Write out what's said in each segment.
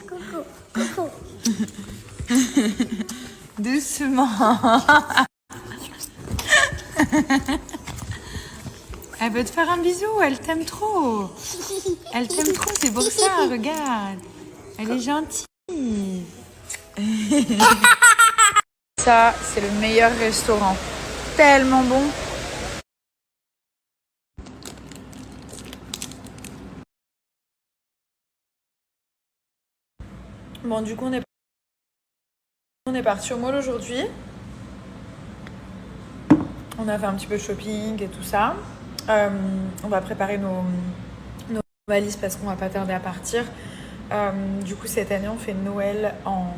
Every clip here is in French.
Coucou, coucou. Doucement. Elle veut te faire un bisou, elle t'aime trop. Elle t'aime trop, c'est pour ça, regarde. Elle est gentille. Ça, c'est le meilleur restaurant. Tellement bon. Bon, du coup, on est parti au mall aujourd'hui. On a fait un petit peu de shopping et tout ça. On va préparer nos valises parce qu'on va pas tarder à partir. Du coup, cette année, on fait Noël en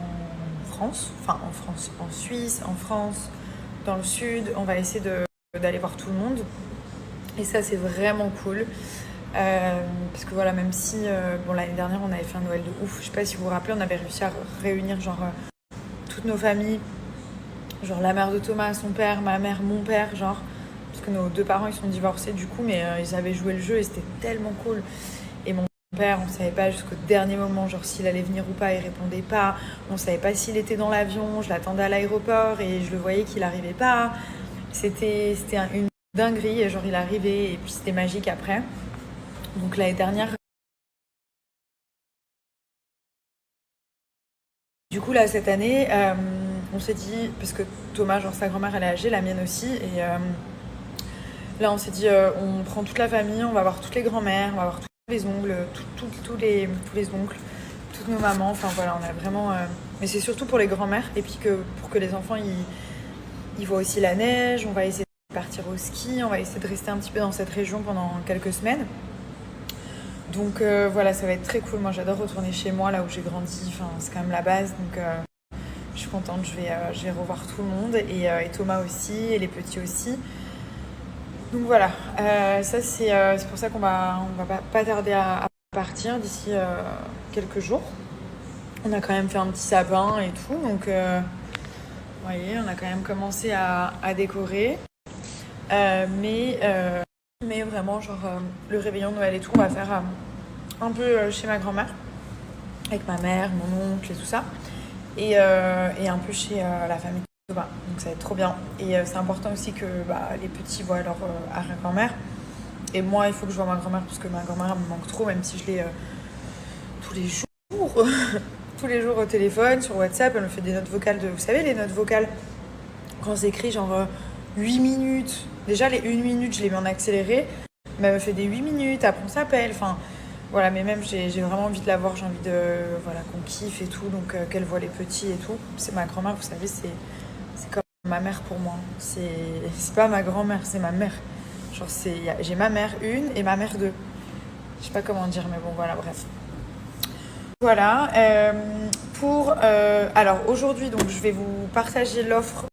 France. Enfin, en France, en Suisse, en France, dans le sud. On va essayer d'aller voir tout le monde. Et ça, c'est vraiment cool. Parce que voilà, même si bon, l'année dernière, on avait fait un Noël de ouf. Je sais pas si vous vous rappelez, on avait réussi à réunir genre toutes nos familles. Genre la mère de Thomas, son père, ma mère, mon père, genre. Parce que nos deux parents, ils sont divorcés du coup, mais ils avaient joué le jeu et c'était tellement cool. Et mon père, on savait pas jusqu'au dernier moment, genre s'il allait venir ou pas, il répondait pas. On savait pas s'il était dans l'avion, je l'attendais à l'aéroport et je le voyais qu'il arrivait pas. C'était une dinguerie, et genre il arrivait et puis c'était magique après. Donc l'année dernière... Du coup là, cette année... on s'est dit, parce que Thomas, genre sa grand-mère, elle est âgée, la mienne aussi, et là on s'est dit, on prend toute la famille, on va voir toutes les grand-mères, on va voir tous les oncles, tous les oncles, toutes nos mamans, enfin voilà, on a vraiment... Mais c'est surtout pour les grand-mères, et puis pour que les enfants, ils voient aussi la neige, on va essayer de partir au ski, on va essayer de rester un petit peu dans cette région pendant quelques semaines. Donc voilà, ça va être très cool, moi j'adore retourner chez moi, là où j'ai grandi, enfin c'est quand même la base, donc... je suis contente, je vais revoir tout le monde et Thomas aussi et les petits aussi. Donc voilà, ça c'est pour ça qu'on va pas tarder à partir d'ici quelques jours. On a quand même fait un petit sapin et tout, donc vous voyez, on a quand même commencé à décorer. Mais vraiment, genre le réveillon de Noël et tout, on va faire un peu chez ma grand-mère, avec ma mère, mon oncle et tout ça. Et un peu chez la famille de Thomas. Donc ça va être trop bien. Et c'est important aussi que les petits voient leur arrière-grand-mère. Et moi, il faut que je voie ma grand-mère parce que ma grand-mère me manque trop, même si je l'ai tous les jours. Tous les jours au téléphone, sur WhatsApp. Elle me fait des notes vocales vous savez, les notes vocales, quand c'est écrit genre 8 minutes. Déjà, les 1 minute, je les mets en accéléré. Mais elle me fait des 8 minutes, après on s'appelle. Enfin, voilà, mais même j'ai vraiment envie de la voir, j'ai envie de voilà qu'on kiffe et tout, donc qu'elle voit les petits et tout. C'est ma grand-mère, vous savez, c'est comme ma mère pour moi. C'est pas ma grand-mère, c'est ma mère. Genre j'ai ma mère 1 et ma mère 2. Je sais pas comment dire, mais bon voilà, bref. Voilà. Alors aujourd'hui, donc je vais vous partager l'offre